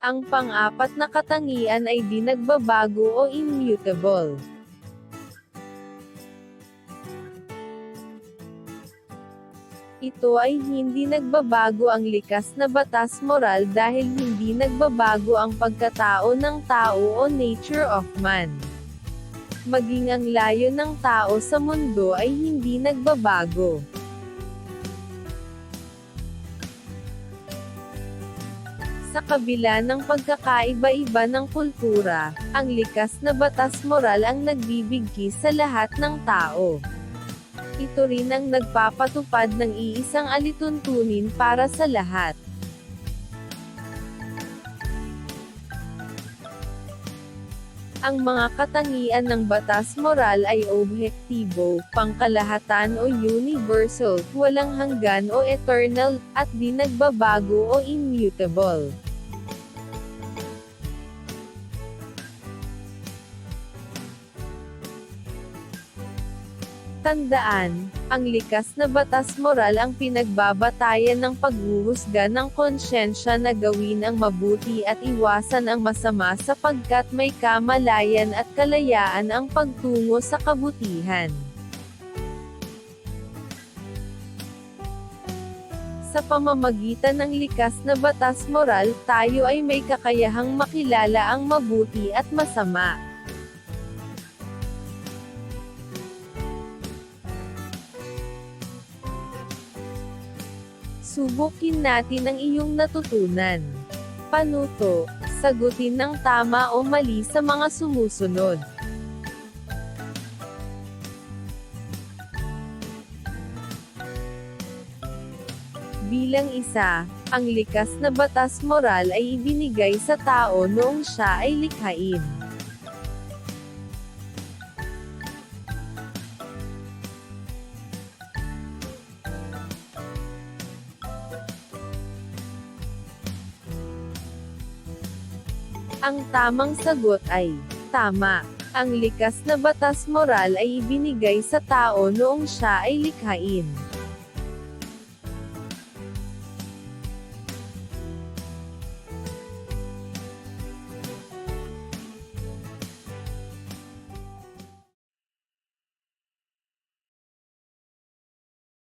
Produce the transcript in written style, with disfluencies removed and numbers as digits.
Ang pang-apat na katangian ay di nagbabago o immutable. Ito ay hindi nagbabago ang likas na batas moral dahil hindi nagbabago ang pagkatao ng tao o nature of man. Maging ang layo ng tao sa mundo ay hindi nagbabago. Sa kabila ng pagkakaiba-iba ng kultura, ang likas na batas moral ang nagbibigki sa lahat ng tao. Ito rin ang nagpapatupad ng iisang alituntunin para sa lahat. Ang mga katangian ng batas moral ay objektibo, pangkalahatan o universal, walang hanggan o eternal, at di nagbabago o immutable. Tandaan, ang likas na batas moral ang pinagbabatayan ng paghuhusga ng konsyensya na gawin ang mabuti at iwasan ang masama sapagkat may kamalayan at kalayaan ang pagtungo sa kabutihan. Sa pamamagitan ng likas na batas moral, tayo ay may kakayahang makilala ang mabuti at masama. Subukin natin ang iyong natutunan. Panuto, sagutin ng tama o mali sa mga sumusunod. Bilang isa, ang likas na batas moral ay ibinigay sa tao noong siya ay likhain. Ang tamang sagot ay tama. Ang likas na batas moral ay ibinigay sa tao noong siya ay likhain.